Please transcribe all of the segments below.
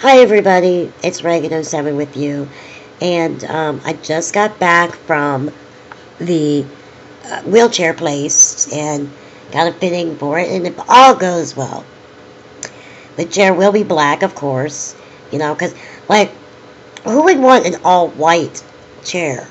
Hi everybody, it's Reagan07 with you, and I just got back from the wheelchair place and got a fitting for it, and if all goes well, the chair will be black, of course, because, like, who would want an all-white chair?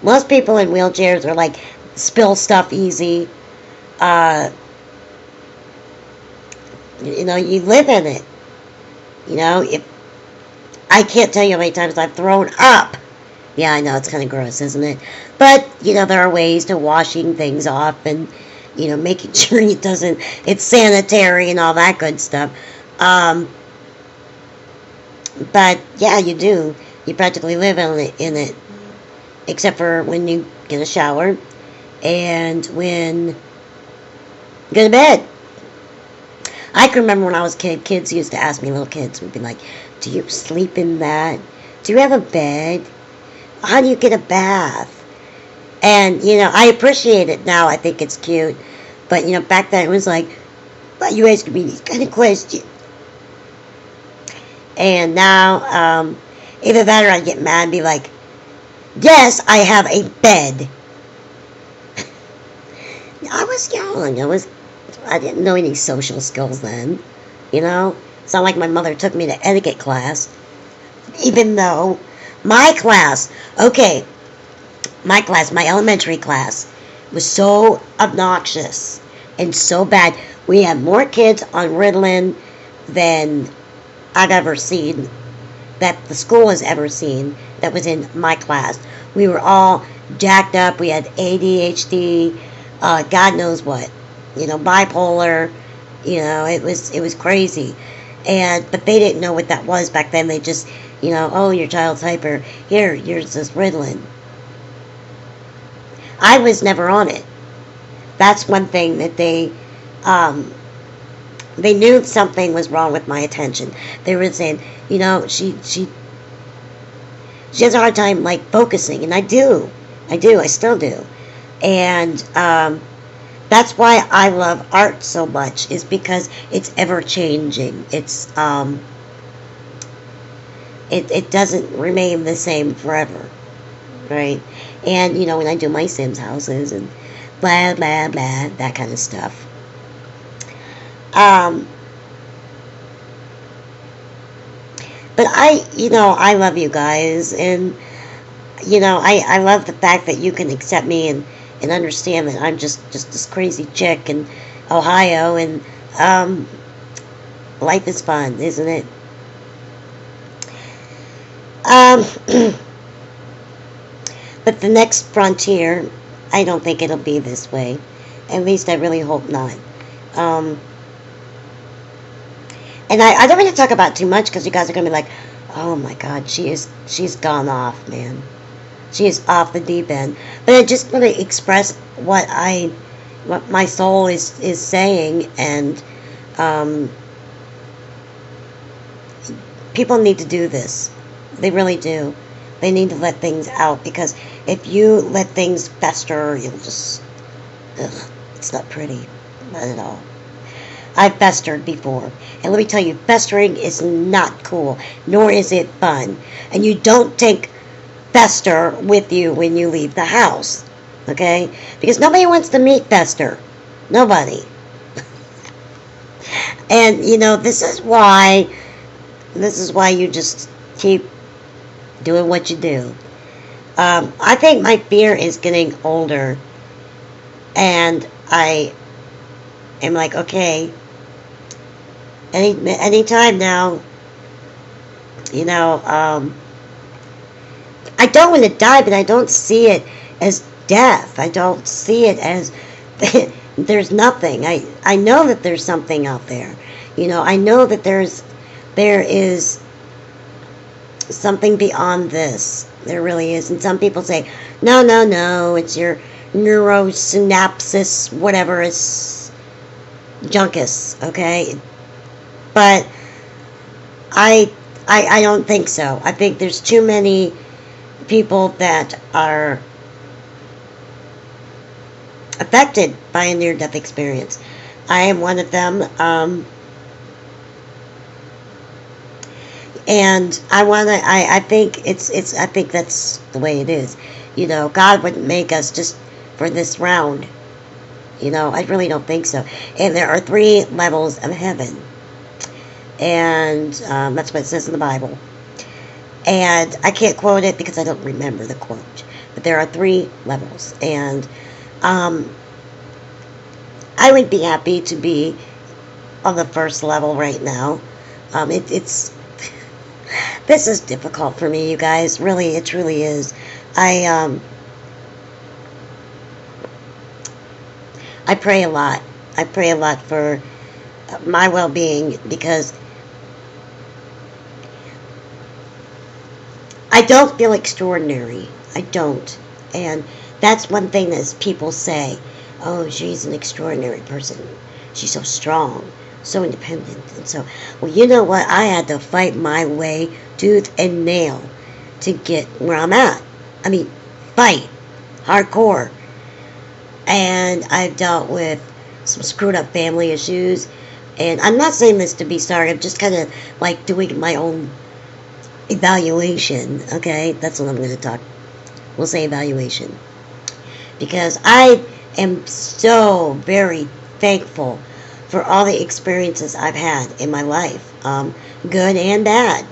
Most people in wheelchairs are like, spill stuff easy, uh, you live in it, if I can't tell you how many times I've thrown up. Yeah, I know, it's kind of gross, isn't it? But, there are ways to washing things off and, making sure it's sanitary and all that good stuff. Um, but, yeah, you do. You practically live in it, except for when you get a shower and when you go to bed. I can remember when I was a kid, kids used to ask me, little kids would be like, do you sleep in that? Do you have a bed? How do you get a bath? And, I appreciate it now. I think it's cute. But, back then it was like, why you asking me these kind of questions? And now, either that or I'd get mad and be like, yes, I have a bed. I was young. I didn't know any social skills then. It's not like my mother took me to etiquette class. Even though my class, my elementary class, was so obnoxious and so bad. We had more kids on Ritalin than I've ever seen, that the school has ever seen, that was in my class. We were all jacked up. We had ADHD, God knows what, bipolar. It was crazy. But they didn't know what that was back then. They just, oh, your child's hyper. Here, here's this Ritalin. I was never on it. That's one thing that they knew something was wrong with my attention. They were saying, she has a hard time like focusing, and I still do, and that's why I love art so much, is because it's ever changing. It doesn't remain the same forever, right? And when I do my Sims houses and blah blah blah, that kind of stuff. Um, but I love you guys, and I love the fact that you can accept me and understand that I'm just this crazy chick in Ohio, and um, life is fun, isn't it? Um, but the next frontier, I don't think it'll be this way. At least I really hope not. Um, and I don't want to talk about too much because you guys are gonna be like, oh my God, she's gone off, man. She is off the deep end. But I just want to express what my soul is saying, and um, people need to do this. They really do. They need to let things out, because if you let things fester, you'll just, ugh, it's not pretty, not at all. I've festered before, and let me tell you, festering is not cool, nor is it fun. And you don't take Fester with you when you leave the house, okay? Because nobody wants to meet Fester. Nobody. And this is why you just keep doing what you do. I think my fear is getting older, and I am like, okay, any time now, I don't want to die, but I don't see it as death. I don't see it as there's nothing. I know that there's something out there. I know that there is something beyond this. There really is. And some people say, no, no, no, it's your neurosynapses, whatever, it's junkus, okay? But I don't think so. I think there's too many people that are affected by a near-death experience. I am one of them. And I think I think that's the way it is. You know, God wouldn't make us just for this round. You know, I really don't think so. And there are 3 levels of heaven. And that's what it says in the Bible. And I can't quote it because I don't remember the quote. But there are 3 levels. And um, I would be happy to be on the first level right now. It's this is difficult for me, you guys. Really, it truly is. I um, I pray a lot. I pray a lot for my well-being because I don't feel extraordinary. I don't. And that's one thing that people say. Oh, she's an extraordinary person. She's so strong, so independent. And so, well, you know what? I had to fight my way tooth and nail to get where I'm at. I mean, fight. Hardcore. And I've dealt with some screwed up family issues. And I'm not saying this to be sorry. I'm just kind of like doing my own evaluation. Okay, that's what I'm going to talk. We'll say evaluation because I am so very thankful for all the experiences I've had in my life, good and bad.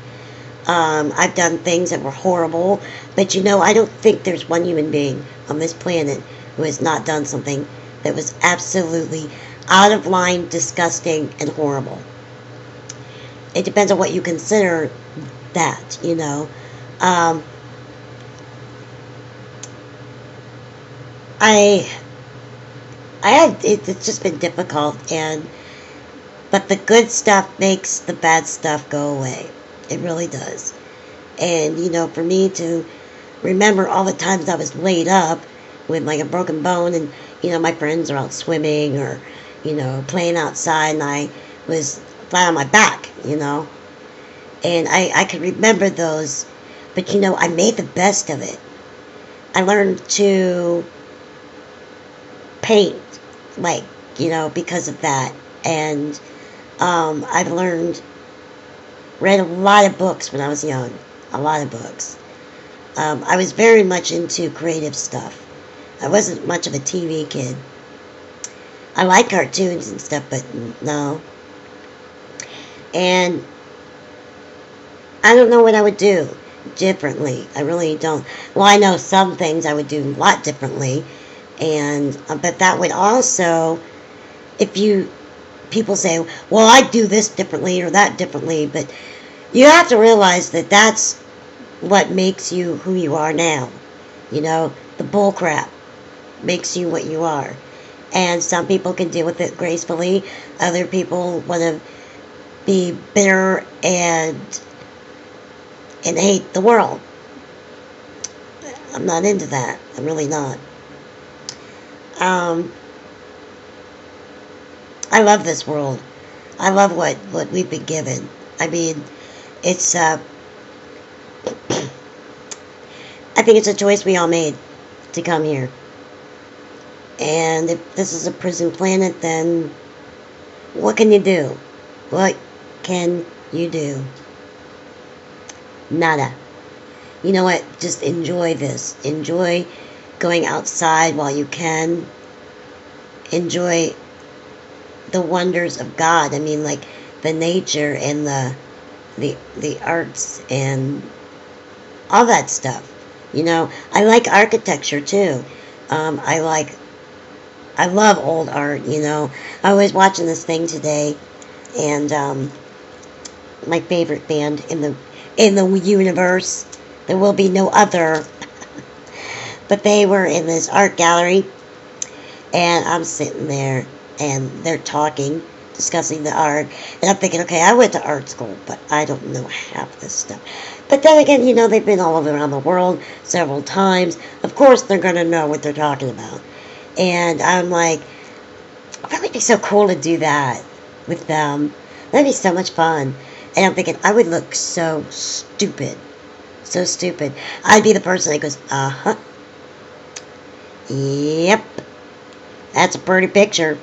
I've done things that were horrible, but you know, I don't think there's one human being on this planet who has not done something that was absolutely out of line, disgusting, and horrible. It depends on what you consider that, you know. Um, I, it's just been difficult, and but the good stuff makes the bad stuff go away. It really does. And you know, for me to remember all the times I was laid up with like a broken bone, and you know, my friends are out swimming or you know playing outside, and I was flat on my back, you know. And I could remember those, but you know, I made the best of it. I learned to paint, like, you know, because of that. And I've read a lot of books when I was young, a lot of books. I was very much into creative stuff. I wasn't much of a TV kid. I like cartoons and stuff, but no. And I don't know what I would do differently. I really don't. Well, I know some things I would do a lot differently, and but that would also, if you people say, well, I do this differently or that differently, but you have to realize that that's what makes you who you are now. You know, the bull crap makes you what you are, and some people can deal with it gracefully. Other people want to be bitter and hate the world. I'm not into that. I'm really not. Um, I love this world. I love what we've been given. I mean, it's I think it's a choice we all made to come here. And if this is a prison planet, then what can you do? What can you do? Nada. You know what? Just enjoy this. Enjoy going outside while you can. Enjoy the wonders of God. I mean, like the nature and the arts and all that stuff. You know, I like architecture too. I love old art. You know, I was watching this thing today, and my favorite band in the universe. There will be no other. But they were in this art gallery, and I'm sitting there, and they're talking, discussing the art, and I'm thinking, okay, I went to art school, but I don't know half this stuff. But then again, you know, they've been all around the world several times. Of course, they're going to know what they're talking about. And I'm like, it would be so cool to do that with them. That'd be so much fun. And I'm thinking, I would look so stupid. So stupid. I'd be the person that goes, uh-huh. Yep. That's a pretty picture.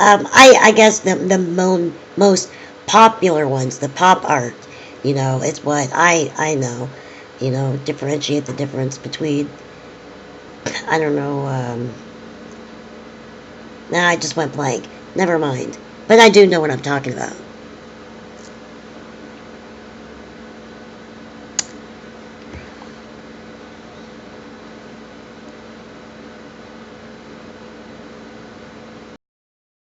I guess the most popular ones, the pop art. It's what I know. Differentiate the difference between, I don't know. Now I just went blank. Never mind. But I do know what I'm talking about.